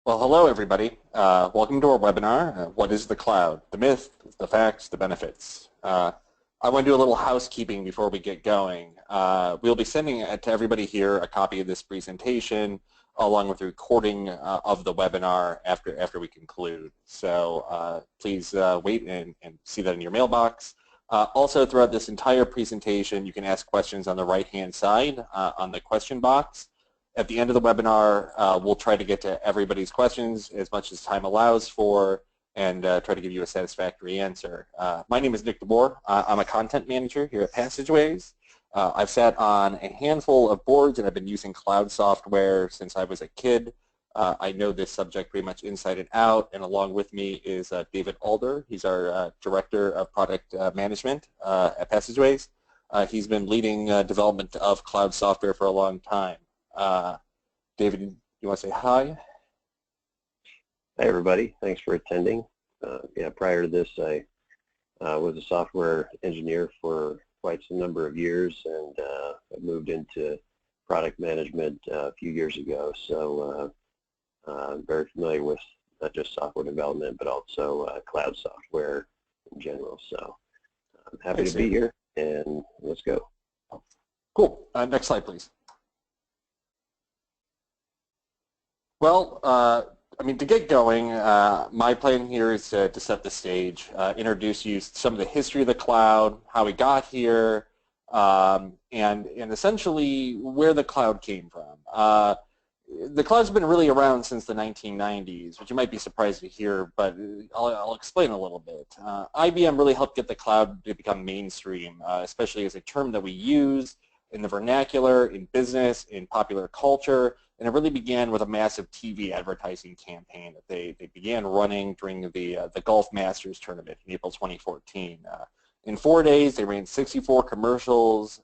Well, hello everybody. Welcome to our webinar, What is the Cloud? The Myth, the Facts, the Benefits. I want to do a little housekeeping before we get going. We'll be sending to everybody here a copy of this presentation along with a recording of the webinar after we conclude. So please wait and see that in your mailbox. Also, throughout this entire presentation, you can ask questions on the right-hand side on the question box. At the end of the webinar, we'll try to get to everybody's questions as much as time allows for and try to give you a satisfactory answer. My name is Nick DeBoer. I'm a content manager here at Passageways. I've sat on a handful of boards and I've been using cloud software since I was a kid. I know this subject pretty much inside and out, and along with me is David Alder. He's our Director of Product Management at Passageways. He's been leading development of cloud software for a long time. David, you want to say hi? Hi everybody, thanks for attending. Prior to this I was a software engineer for quite some number of years, and I moved into product management a few years ago, so I'm very familiar with not just software development but also cloud software in general. So I'm happy to be here, and let's go. Cool. Next slide, please. Well, I mean, to get going, my plan here is to set the stage, introduce you to some of the history of the cloud, how we got here, and essentially where the cloud came from. The cloud's been really around since the 1990s, which you might be surprised to hear, but I'll explain a little bit. IBM really helped get the cloud to become mainstream, especially as a term that we use in the vernacular, in business, in popular culture. And it really began with a massive TV advertising campaign that they began running during the Golf Masters tournament in April 2014. In 4 days, they ran 64 commercials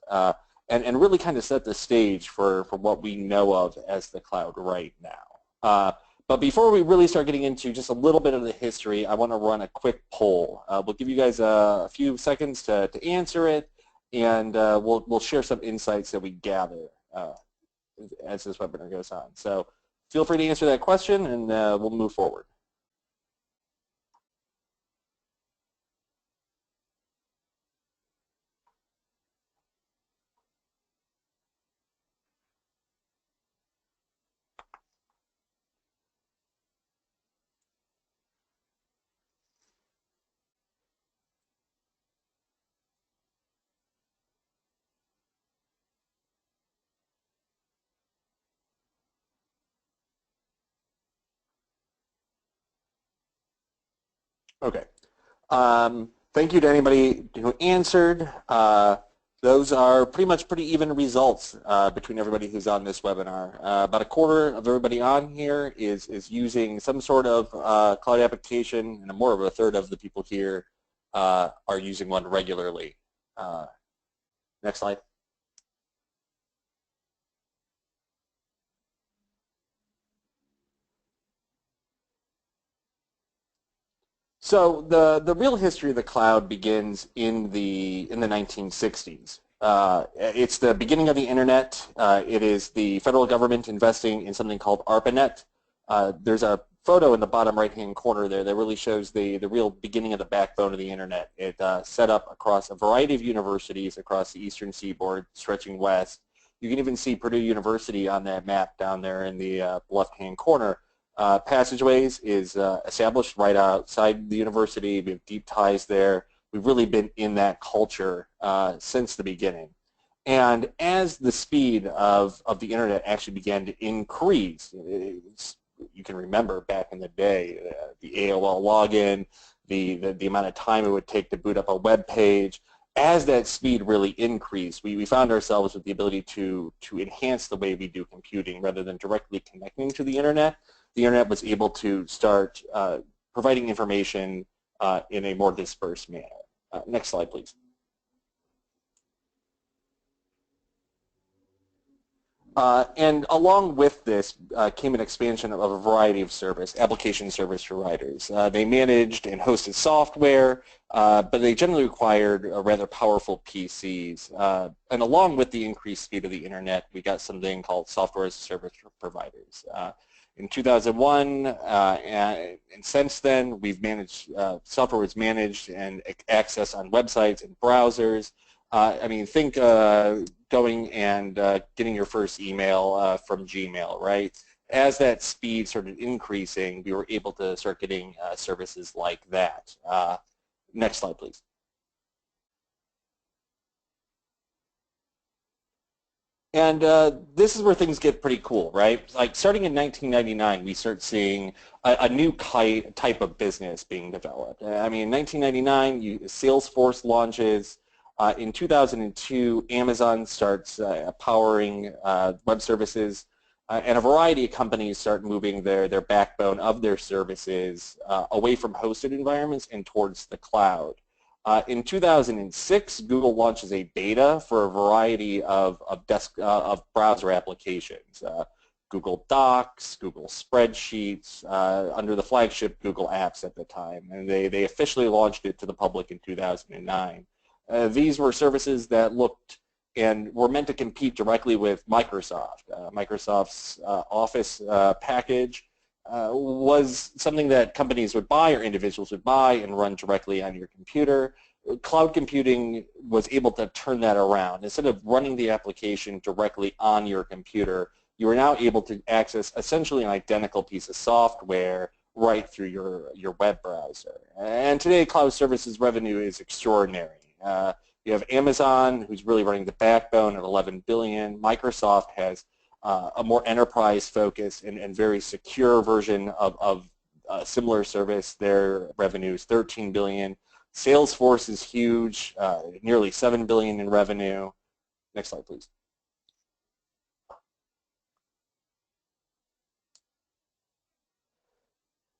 and really kind of set the stage for what we know of as the cloud right now. But before we really start getting into just a little bit of the history, I want to run a quick poll. We'll give you guys a few seconds to answer it, and we'll share some insights that we gather as this webinar goes on. So feel free to answer that question, and we'll move forward. Okay. Thank you to anybody who answered. Those are pretty even results between everybody who's on this webinar. About a quarter of everybody on here is using some sort of cloud application, and more of a third of the people here are using one regularly. Next slide. So the real history of the cloud begins in the 1960s. It's the beginning of the internet. It is the federal government investing in something called ARPANET. There's a photo in the bottom right-hand corner there that really shows the real beginning of the backbone of the internet. It set up across a variety of universities across the eastern seaboard, stretching west. You can even see Purdue University on that map down there in the left-hand corner. Passageways is established right outside the university. We have deep ties there. We've really been in that culture since the beginning. And as the speed of the internet actually began to increase, you can remember back in the day, the AOL login, the amount of time it would take to boot up a web page. As that speed really increased, we found ourselves with the ability to enhance the way we do computing rather than directly connecting to the internet. The internet was able to start providing information in a more dispersed manner. Next slide, please. And along with this came an expansion of a variety of application service providers. They managed and hosted software, but they generally required rather powerful PCs. And along with the increased speed of the internet, we got something called software as a service providers. In 2001, and since then, we've managed, software was managed and accessed on websites and browsers. I mean, think going and getting your first email from Gmail, right? As that speed started increasing, we were able to start getting services like that. Next slide, please. And this is where things get pretty cool, right? Like starting in 1999, we start seeing a new type of business being developed. I mean, in 1999, Salesforce launches. In 2002, Amazon starts powering web services, and a variety of companies start moving their backbone of their services away from hosted environments and towards the cloud. In 2006, Google launches a beta for a variety of browser applications. Google Docs, Google Spreadsheets, under the flagship Google Apps at the time, and they officially launched it to the public in 2009. These were services that looked and were meant to compete directly with Microsoft. Microsoft's Office package was something that companies would buy or individuals would buy and run directly on your computer. Cloud computing was able to turn that around. Instead of running the application directly on your computer, you are now able to access essentially an identical piece of software right through your web browser. And today, cloud services revenue is extraordinary. You have Amazon, who's really running the backbone at $11 billion. Microsoft has a more enterprise-focused and very secure version of a similar service. Their revenue is $13 billion. Salesforce is huge, nearly $7 billion in revenue. Next slide, please.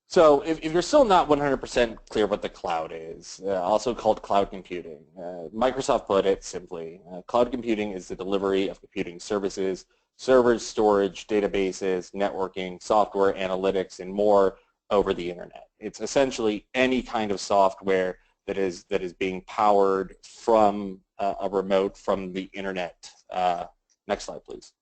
So if you're still not 100% clear what the cloud is, also called cloud computing, Microsoft put it simply, cloud computing is the delivery of computing services, servers, storage, databases, networking, software, analytics, and more over the internet. It's essentially any kind of software that is being powered from a remote from the internet. Next slide, please.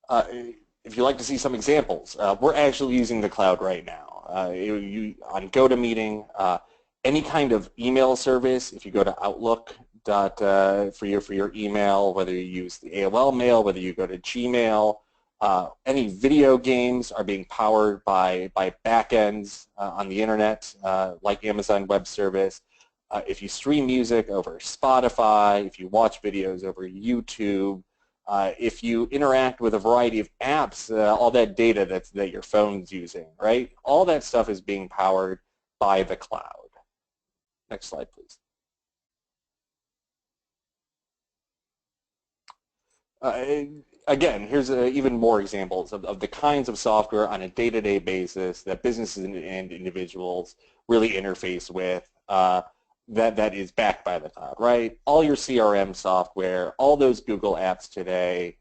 If you'd like to see some examples, we're actually using the cloud right now. On GoToMeeting, any kind of email service, if you go to Outlook for your email, whether you use the AOL mail, whether you go to Gmail, any video games are being powered by backends on the internet, like Amazon Web Service. If you stream music over Spotify, if you watch videos over YouTube, if you interact with a variety of apps, all that data that your phone's using, right? All that stuff is being powered by the cloud. Next slide, please. Again, here's even more examples of the kinds of software on a day-to-day basis that businesses and individuals really interface with. That is backed by the cloud, right? All your CRM software, all those Google apps today,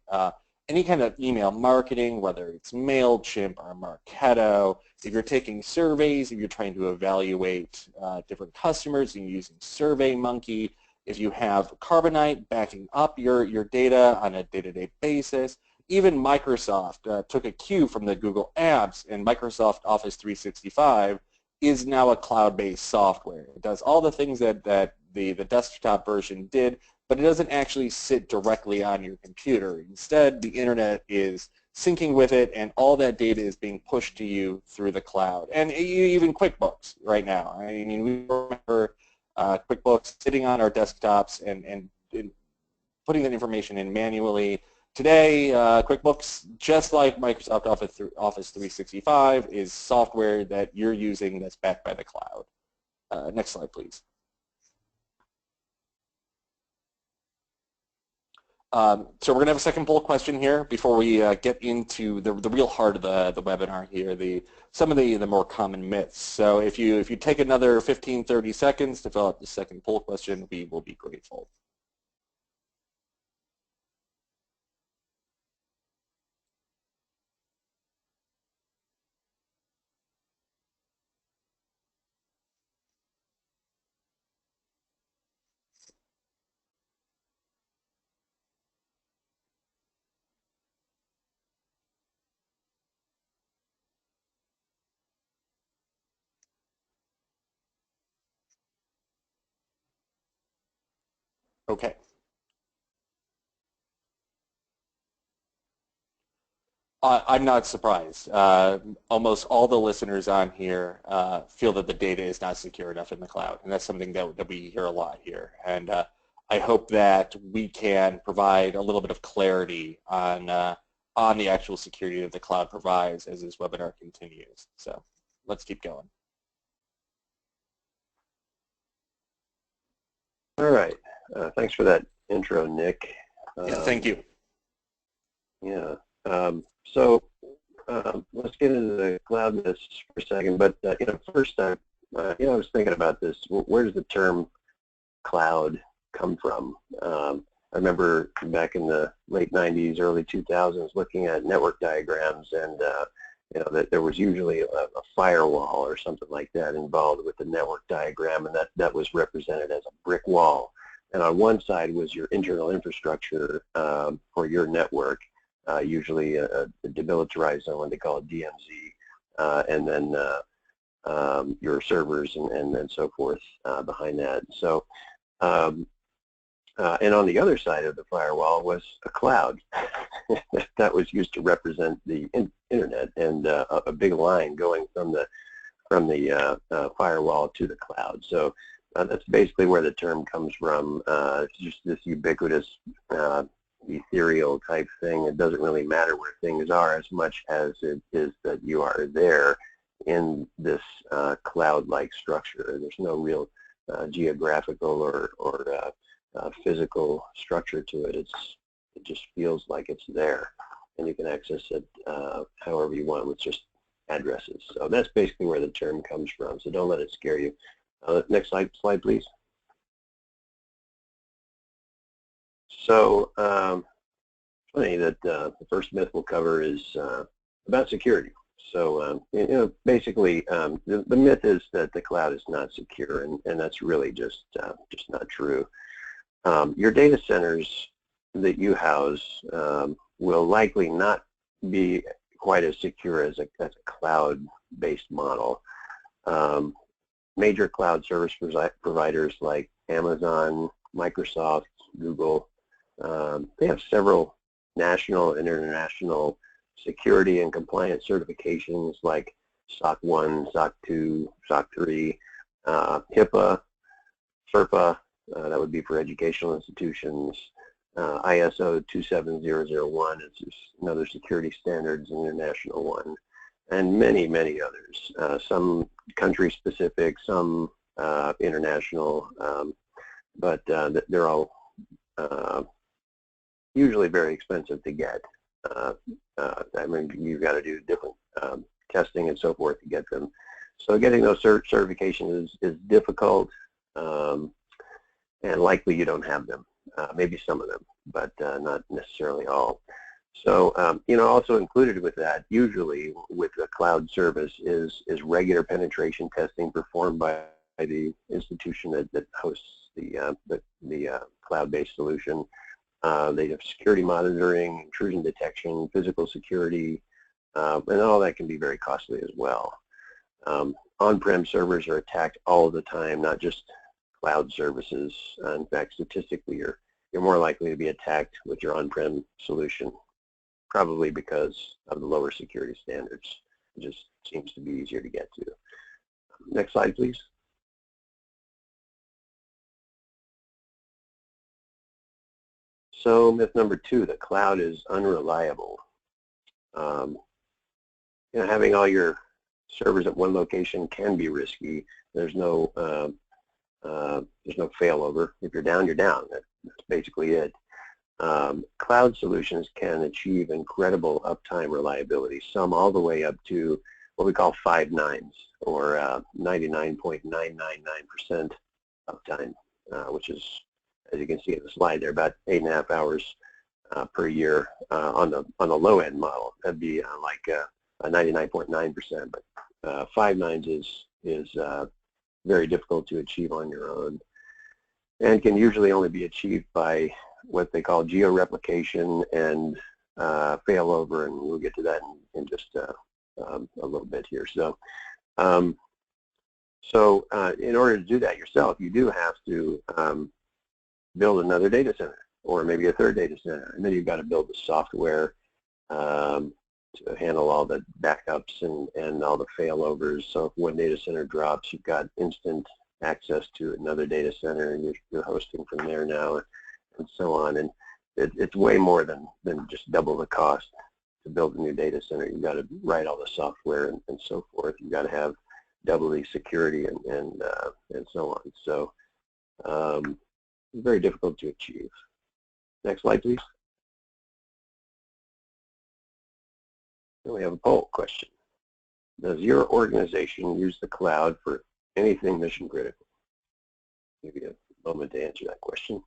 any kind of email marketing, whether it's MailChimp or Marketo, if you're taking surveys, if you're trying to evaluate different customers and using SurveyMonkey, if you have Carbonite backing up your data on a day-to-day basis, even Microsoft took a cue from the Google apps, and Microsoft Office 365 is now a cloud-based software. It does all the things that the desktop version did, but it doesn't actually sit directly on your computer. Instead, the internet is syncing with it, and all that data is being pushed to you through the cloud. And even QuickBooks right now. I mean, we remember QuickBooks sitting on our desktops and putting that information in manually. Today, QuickBooks, just like Microsoft Office 365, is software that you're using that's backed by the cloud. Next slide, please. So we're going to have a second poll question here before we get into the real heart of the webinar here, some of the more common myths. So if you take another 15, 30 seconds to fill out the second poll question, we will be grateful. Okay. I'm not surprised. Almost all the listeners on here feel that the data is not secure enough in the cloud, and that's something that we hear a lot here. And I hope that we can provide a little bit of clarity on the actual security that the cloud provides as this webinar continues. So let's keep going. All right. Thanks for that intro, Nick. Yeah, thank you. Yeah. So let's get into the cloud myths for a second. But first, I was thinking about this. Where does the term cloud come from? I remember back in the late 90s, early 2000s, looking at network diagrams, and that there was usually a firewall or something like that involved with the network diagram, and that was represented as a brick wall. And on one side was your internal infrastructure for your network, usually a demilitarized zone, what they call a DMZ, and then your servers and so forth behind that. So, and on the other side of the firewall was a cloud that was used to represent the internet, and a big line going from the firewall to the cloud. So that's basically where the term comes from. It's just this ubiquitous, ethereal type thing. It doesn't really matter where things are as much as it is that you are there in this cloud-like structure. There's no real geographical or physical structure to it. It just feels like it's there, and you can access it however you want with just addresses. So that's basically where the term comes from. So don't let it scare you. Next slide, please. So funny that the first myth we'll cover is about security. So basically, the myth is that the cloud is not secure, and that's really just not true. Your data centers that you house will likely not be quite as secure as a cloud-based model. Major cloud service providers like Amazon, Microsoft, Google, they have several national and international security and compliance certifications like SOC 1, SOC 2, SOC 3, HIPAA, FERPA, that would be for educational institutions, ISO 27001 is just another security standards, an international one, and many, many others. Some country-specific, some international, but they're all usually very expensive to get. I mean, you've got to do different testing and so forth to get them. So getting those certifications is difficult, and likely you don't have them. Maybe some of them, but not necessarily all. So, also included with that, usually with a cloud service, is regular penetration testing performed by the institution that hosts the cloud-based solution. They have security monitoring, intrusion detection, physical security, and all that can be very costly as well. On-prem servers are attacked all the time, not just cloud services. In fact, statistically, you're more likely to be attacked with your on-prem solution, probably because of the lower security standards. It just seems to be easier to get to. Next slide, please. So myth number 2, the cloud is unreliable. Having all your servers at one location can be risky. There's no failover. If you're down, you're down. That's basically it. Cloud solutions can achieve incredible uptime reliability, some all the way up to what we call 5 nines, or 99.999% uptime, which is, as you can see in the slide there, about 8.5 hours per year on the low end model. That'd be like a 99.9%, but 5 nines is very difficult to achieve on your own, and can usually only be achieved by what they call geo-replication and failover, and we'll get to that in just a little bit here. So, in order to do that yourself, you do have to build another data center, or maybe a third data center, and then you've got to build the software to handle all the backups and all the failovers. So if one data center drops, you've got instant access to another data center, and you're hosting from there now, and so on. And it's way more than just double the cost to build a new data center. You've got to write all the software and so forth. You've got to have double the security and so on. So very difficult to achieve. Next slide, please. Then we have a poll question. Does your organization use the cloud for anything mission critical? Give you a moment to answer that question.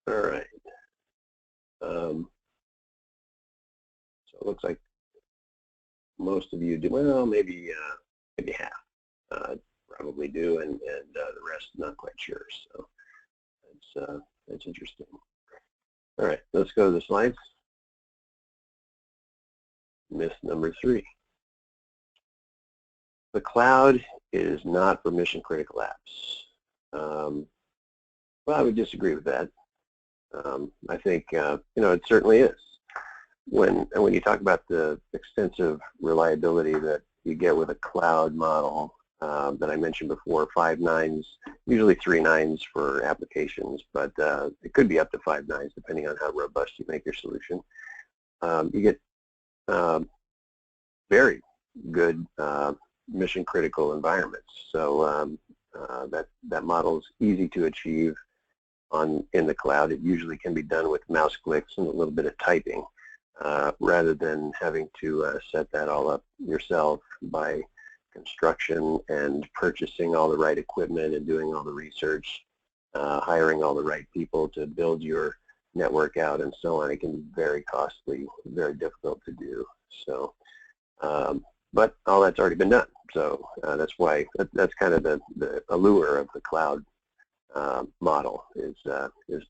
All right. So it looks like most of you do. Well, maybe half probably do, and the rest not quite sure. So that's interesting. All right, let's go to the slides. Myth number 3. The cloud is not for mission critical apps. Well, I would disagree with that. I think it certainly is. When you talk about the extensive reliability that you get with a cloud model that I mentioned before, 5 nines, usually 3 nines for applications, but it could be up to 5 nines depending on how robust you make your solution. You get very good mission critical environments. So that model is easy to achieve in the cloud. It usually can be done with mouse clicks and a little bit of typing, rather than having to set that all up yourself by construction and purchasing all the right equipment and doing all the research, hiring all the right people to build your network out and so on. It can be very costly, very difficult to do. So, but all that's already been done. So that's why that's kind of the allure of the cloud model is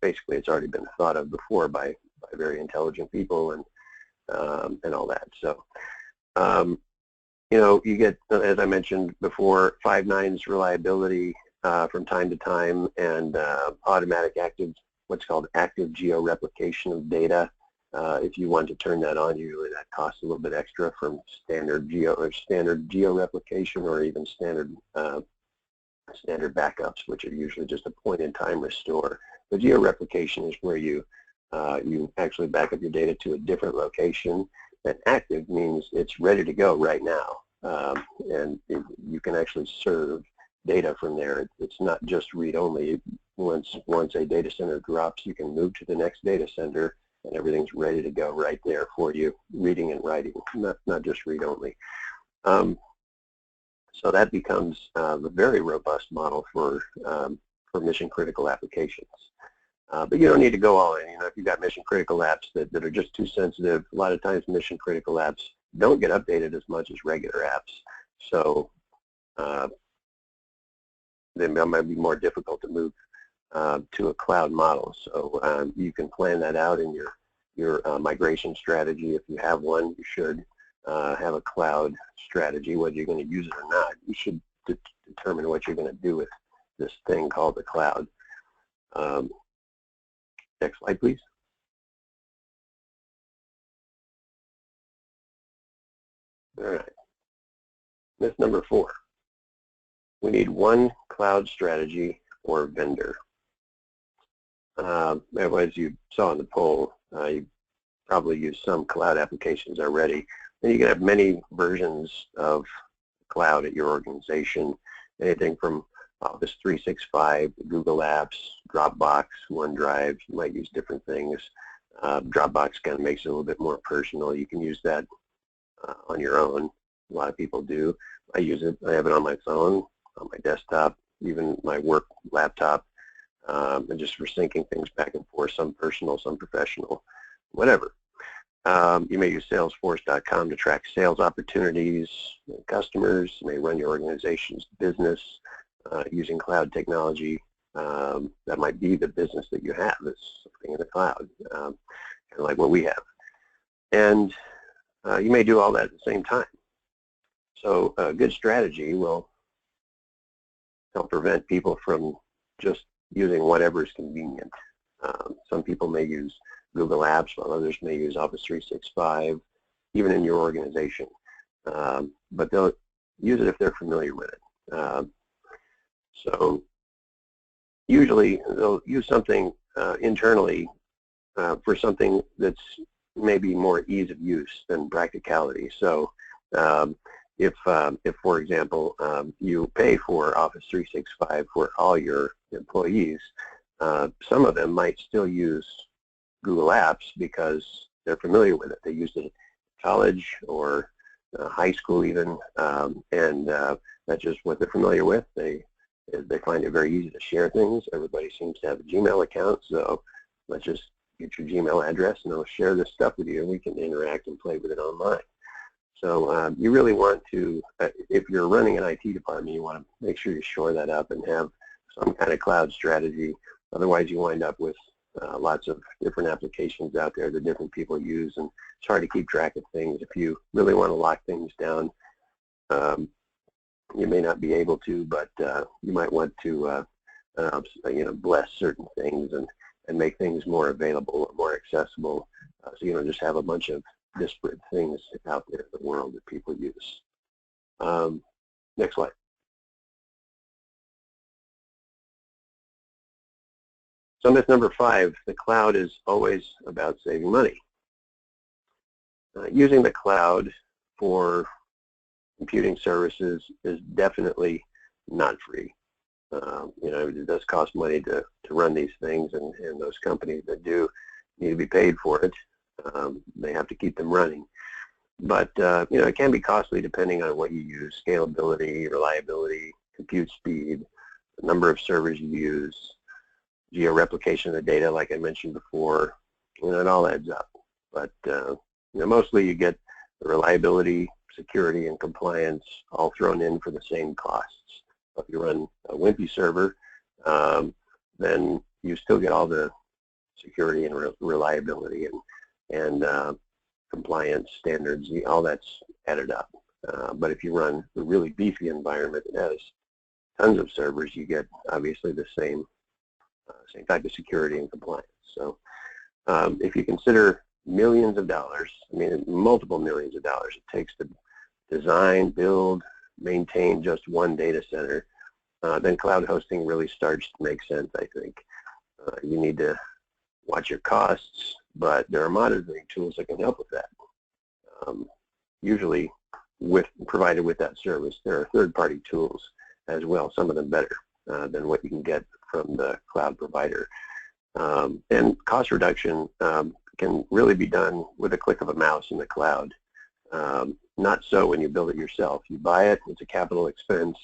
basically it's already been thought of before by very intelligent people and all that. So you get, as I mentioned before, 5 nines reliability from time to time, and automatic what's called active geo-replication of data. If you want to turn that on, usually that costs a little bit extra from standard geo-replication or even standard backups, which are usually just a point-in-time restore. The geo-replication is where you actually back up your data to a different location. And active means it's ready to go right now, and you can actually serve data from there. It's not just read-only. Once a data center drops, you can move to the next data center, and everything's ready to go right there for you, reading and writing, not just read-only. So that becomes a very robust model for mission-critical applications. But you don't need to go all in. If you've got mission-critical apps that are just too sensitive, a lot of times mission-critical apps don't get updated as much as regular apps. So they might be more difficult to move to a cloud model. So you can plan that out in your migration strategy. If you have one, you should have a cloud strategy. Whether you're going to use it or not, you should determine what you're going to do with this thing called the cloud. Next slide, please. All right. Myth number 4. We need one cloud strategy or vendor. As you saw in the poll, you probably use some cloud applications already. And you can have many versions of cloud at your organization, anything from Office 365, Google Apps, Dropbox, OneDrive. You might use different things. Dropbox kind of makes it a little bit more personal. You can use that on your own. A lot of people do. I use it. I have it on my phone, on my desktop, even my work laptop, and just for syncing things back and forth, some personal, some professional, whatever. You may use Salesforce.com to track sales opportunities, customers. You may run your organization's business using cloud technology. That might be the business that you have. It's something in the cloud, kind of like what we have. And you may do all that at the same time. So a good strategy will help prevent people from just using whatever is convenient. Some people may use Google Apps, while others may use Office 365, even in your organization. But they'll use it if they're familiar with it. So usually they'll use something internally for something that's maybe more ease of use than practicality. So if for example, you pay for Office 365 for all your employees, some of them might still use Google Apps because they're familiar with it. They used it in college or high school even, and that's just what they're familiar with. They find it very easy to share things. Everybody seems to have a Gmail account, so let's just get your Gmail address and I'll share this stuff with you and we can interact and play with it online. So you really want to, if you're running an IT department, you want to make sure you shore that up and have some kind of cloud strategy. Otherwise you wind up with lots of different applications out there that different people use, and it's hard to keep track of things. If you really want to lock things down, you may not be able to, but you might want to bless certain things and make things more available or more accessible, so you don't just have a bunch of disparate things out there in the world that people use. Next slide. So myth number 5, the cloud is always about saving money. Using the cloud for computing services is definitely not free. It does cost money to run these things, and those companies that do need to be paid for it. They have to keep them running. But it can be costly depending on what you use: scalability, reliability, compute speed, the number of servers you use, geo-replication of the data, like I mentioned before. It all adds up. But mostly you get the reliability, security, and compliance all thrown in for the same costs. If you run a wimpy server, then you still get all the security and reliability and compliance standards. All that's added up. But if you run a really beefy environment that has tons of servers, you get obviously the same type of security and compliance. So if you consider millions of dollars, multiple millions of dollars it takes to design, build, maintain just one data center, then cloud hosting really starts to make sense, I think. You need to watch your costs, but there are monitoring tools that can help with that. Usually provided with that service, there are third-party tools as well, some of them better than what you can get from the cloud provider. And cost reduction can really be done with a click of a mouse in the cloud. Not so when you build it yourself. You buy it, it's a capital expense,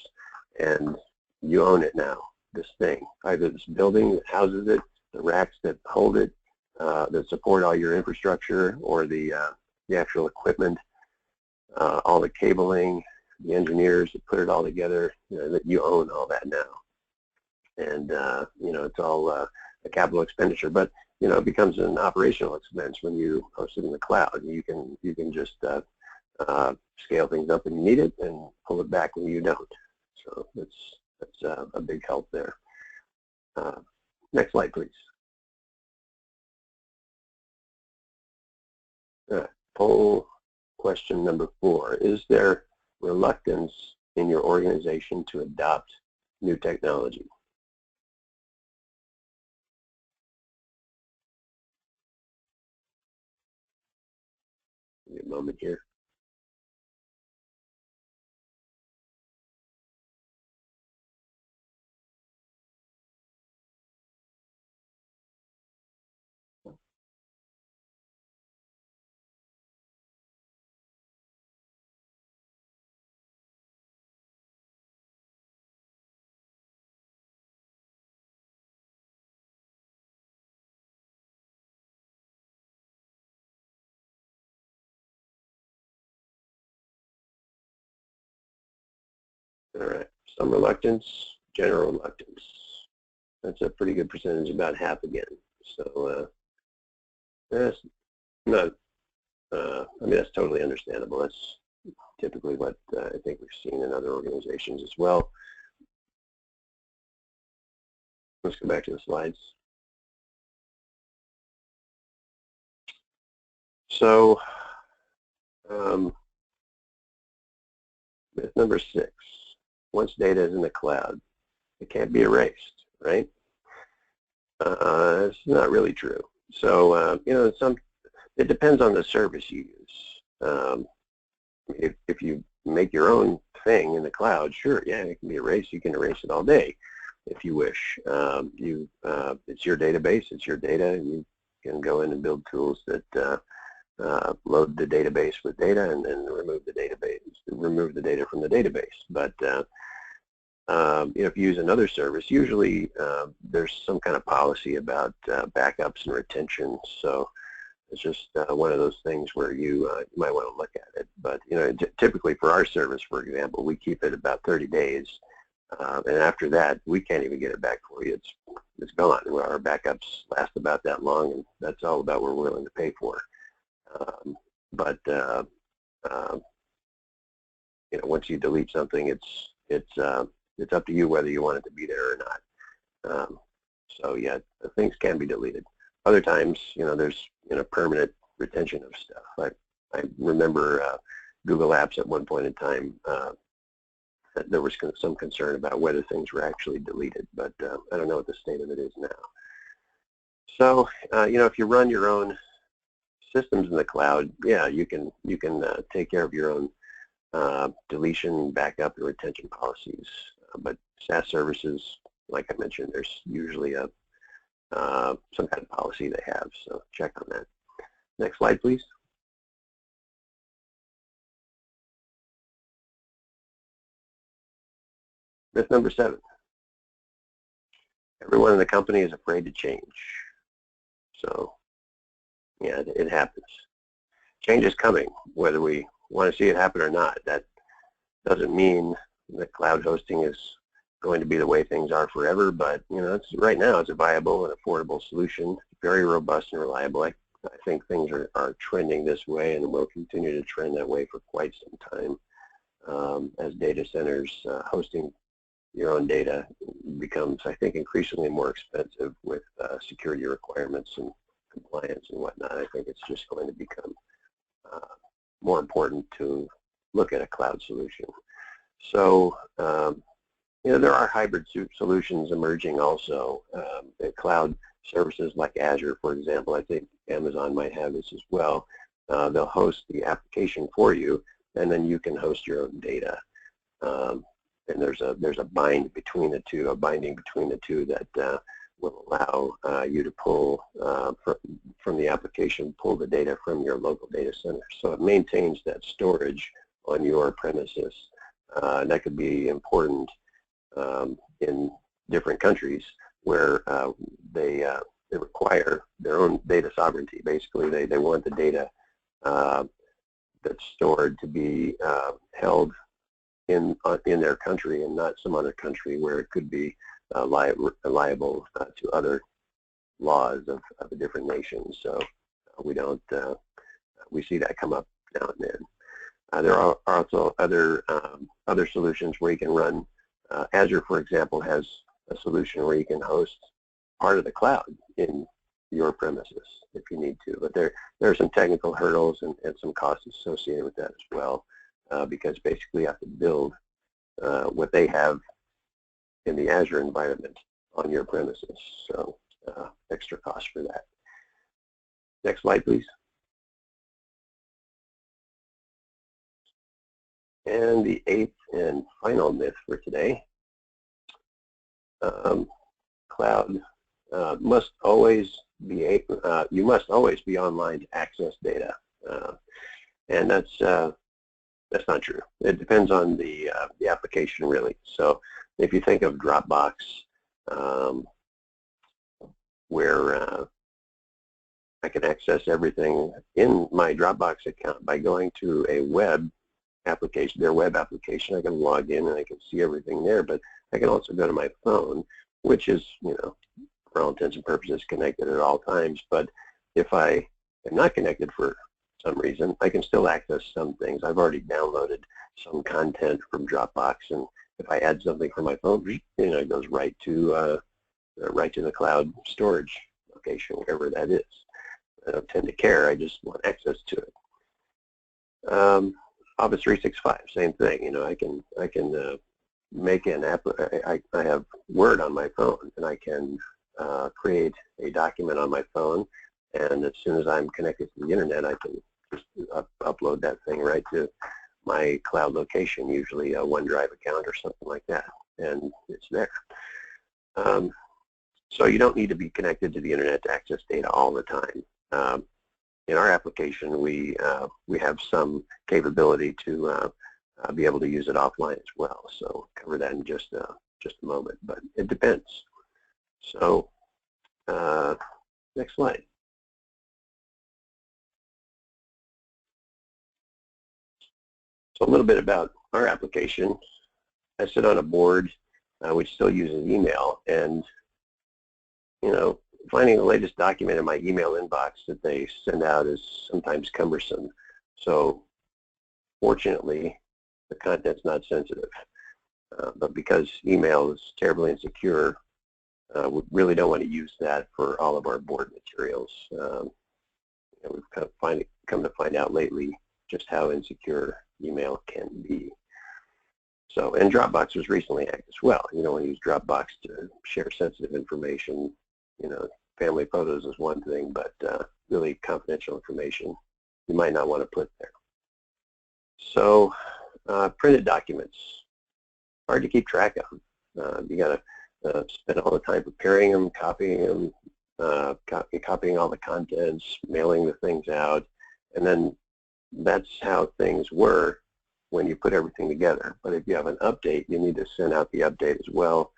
and you own it now, this thing. Either this building that houses it, the racks that hold it, that support all your infrastructure, or the actual equipment, all the cabling, the engineers that put it all together, that you own all that now. And it's all a capital expenditure, but it becomes an operational expense when you host it in the cloud. You can just scale things up when you need it and pull it back when you don't. So that's a big help there. Next slide, please. Poll question number 4. Is there reluctance in your organization to adopt new technology? Give me a moment here. All right, some reluctance, general reluctance. That's a pretty good percentage, about half again. So that's not, I mean, that's totally understandable. That's typically what I think we've seen in other organizations as well. Let's go back to the slides. So myth number 6, once data is in the cloud, it can't be erased, right? It's not really true. So, you know, it depends on the service you use. If you make your own thing in the cloud, sure, yeah, it can be erased. You can erase it all day if you wish. It's your database, it's your data, and you can go in and build tools that load the database with data and then remove the data from the database. But if you use another service, usually there's some kind of policy about backups and retention. So it's just one of those things where you might want to look at it. But you know, typically for our service, for example, we keep it about 30 days, and after that, we can't even get it back for you. It's gone. Our backups last about that long, and that's all about what we're willing to pay for. But you know, once you delete something, it's up to you whether you want it to be there or not. So yeah, things can be deleted. Other times, you know, there's permanent retention of stuff. I remember Google Apps at one point in time. There was some concern about whether things were actually deleted, but I don't know what the state of it is now. So you know, if you run your own systems in the cloud, yeah, you can take care of your own deletion, backup, and retention policies. But SaaS services, like I mentioned, there's usually some kind of policy they have, so check on that. Next slide, please. Myth number 7. Everyone in the company is afraid to change. So yeah, it happens. Change is coming, whether we want to see it happen or not. That doesn't mean that cloud hosting is going to be the way things are forever, but you know, right now it's a viable and affordable solution, very robust and reliable. I think things are trending this way and will continue to trend that way for quite some time as data centers hosting your own data becomes, I think, increasingly more expensive with security requirements and compliance and whatnot. I think it's just going to become more important to look at a cloud solution. So you know, there are hybrid solutions emerging also. Cloud services like Azure, for example, I think Amazon might have this as well. They'll host the application for you, and then you can host your own data. And there's a binding between the two that will allow you to pull from the application, pull the data from your local data center. So it maintains that storage on your premises. And that could be important in different countries where they require their own data sovereignty. Basically, they want the data that's stored to be held in their country and not some other country where it could be liable to other laws of a different nation. So we see that come up now and then. There are also other solutions where you can run. Azure, for example, has a solution where you can host part of the cloud in your premises if you need to. But there are some technical hurdles and some costs associated with that as well, because basically you have to build what they have in the Azure environment on your premises. So extra cost for that. Next slide, please. And the 8th and final myth for today, cloud must always be, you must always be online to access data. And that's not true. It depends on the application, really. So if you think of Dropbox, where I can access everything in my Dropbox account by going to a web application, their web application. I can log in and I can see everything there, but I can also go to my phone, which is, you know, for all intents and purposes connected at all times. But if I am not connected for some reason, I can still access some things. I've already downloaded some content from Dropbox, and if I add something from my phone, you know, it goes right to the cloud storage location, wherever that is. I don't tend to care. I just want access to it. Office 365, same thing. You know, I can make an app. I have Word on my phone, and I can create a document on my phone, and as soon as I'm connected to the internet, I can just upload that thing right to my cloud location, usually a OneDrive account or something like that, and it's there. So you don't need to be connected to the internet to access data all the time. In our application, we have some capability to be able to use it offline as well. So we'll cover that in just a moment, but it depends. So next slide. So a little bit about our application. I sit on a board which still uses email, and you know, finding the latest document in my email inbox that they send out is sometimes cumbersome. So fortunately, the content's not sensitive. But because email is terribly insecure, we really don't want to use that for all of our board materials. And we've come to find out lately just how insecure email can be. So, and Dropbox was recently hacked as well. You don't want to use Dropbox to share sensitive information. You know, family photos is one thing, but really confidential information you might not want to put there. So, printed documents, hard to keep track of. You got to spend all the time preparing them, copying them, copying all the contents, mailing the things out, and then that's how things were when you put everything together. But if you have an update, you need to send out the update as well.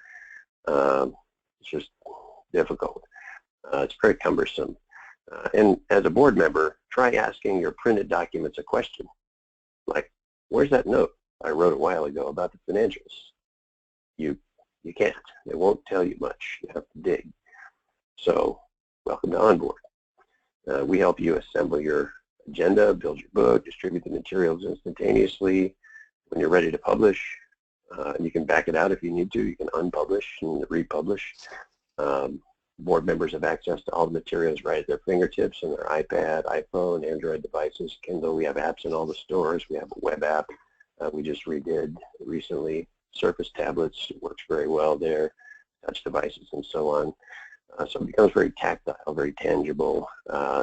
It's just difficult. It's very cumbersome. And as a board member, try asking your printed documents a question, like, where's that note I wrote a while ago about the financials? You can't. It won't tell you much. You have to dig. So welcome to Onboard. We help you assemble your agenda, build your book, distribute the materials instantaneously when you're ready to publish. You can back it out if you need to. You can unpublish and republish. Board members have access to all the materials right at their fingertips on their iPad, iPhone, Android devices, Kindle. We have apps in all the stores. We have a web app we just redid recently. Surface tablets works very well there, touch devices and so on. So it becomes very tactile, very tangible.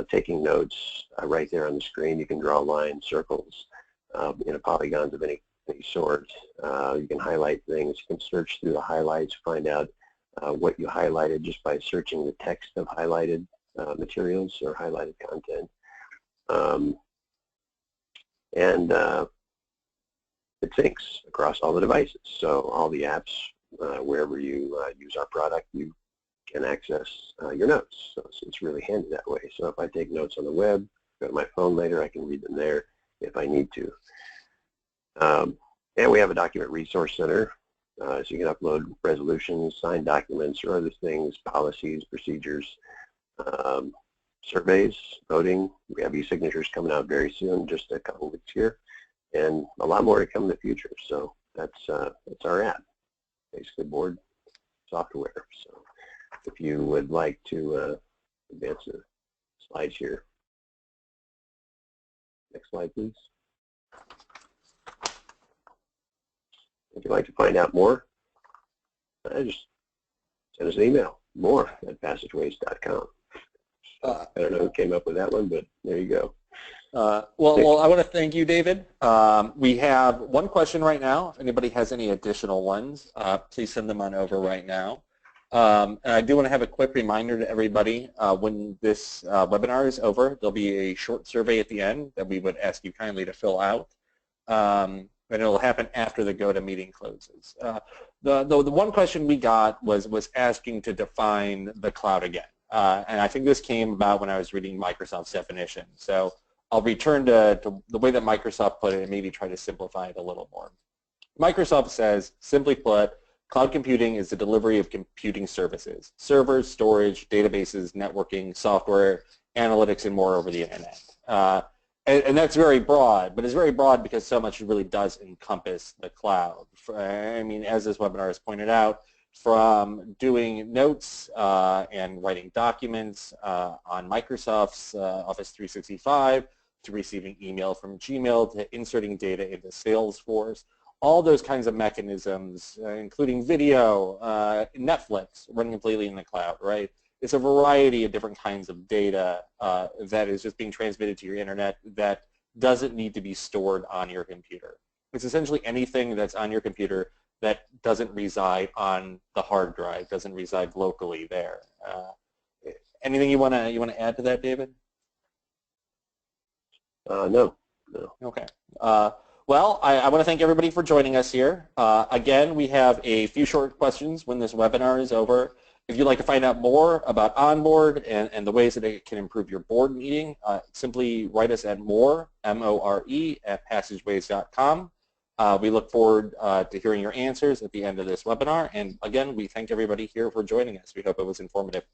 Taking notes right there on the screen. You can draw lines, circles, polygons of any sort. You can highlight things. You can search through the highlights, find out what you highlighted just by searching the text of highlighted materials or highlighted content. It syncs across all the devices. So all the apps, wherever you use our product, you can access your notes. So it's really handy that way. So if I take notes on the web, go to my phone later, I can read them there if I need to. And we have a document resource center. So you can upload resolutions, signed documents, or other things, policies, procedures, surveys, voting. We have e-signatures coming out very soon, just a couple weeks here, and a lot more to come in the future. So that's our app, basically board software. So if you would like to advance the slides here. Next slide, please. If you'd like to find out more, just send us an email, more@passageways.com. I don't know who came up with that one, but there you go. Well, I want to thank you, David. We have one question right now. If anybody has any additional ones, please send them on over right now. And I do want to have a quick reminder to everybody, when this webinar is over, there'll be a short survey at the end that we would ask you kindly to fill out. And it'll happen after the GoToMeeting closes. The one question we got was asking to define the cloud again. And I think this came about when I was reading Microsoft's definition. So I'll return to the way that Microsoft put it and maybe try to simplify it a little more. Microsoft says, simply put, cloud computing is the delivery of computing services, servers, storage, databases, networking, software, analytics, and more over the internet. And that's very broad, but it's very broad because so much really does encompass the cloud. I mean, as this webinar has pointed out, from doing notes and writing documents on Microsoft's Office 365 to receiving email from Gmail to inserting data into Salesforce, all those kinds of mechanisms, including video, Netflix running completely in the cloud, right? It's a variety of different kinds of data that is just being transmitted to your internet that doesn't need to be stored on your computer. It's essentially anything that's on your computer that doesn't reside on the hard drive, doesn't reside locally there. Anything you want to add to that, David? No. Okay. Well, I want to thank everybody for joining us here. Again, we have a few short questions when this webinar is over. If you'd like to find out more about Onboard and the ways that it can improve your board meeting, simply write us at more, M-O-R-E, at passageways.com. We look forward to hearing your answers at the end of this webinar. And again, we thank everybody here for joining us. We hope it was informative.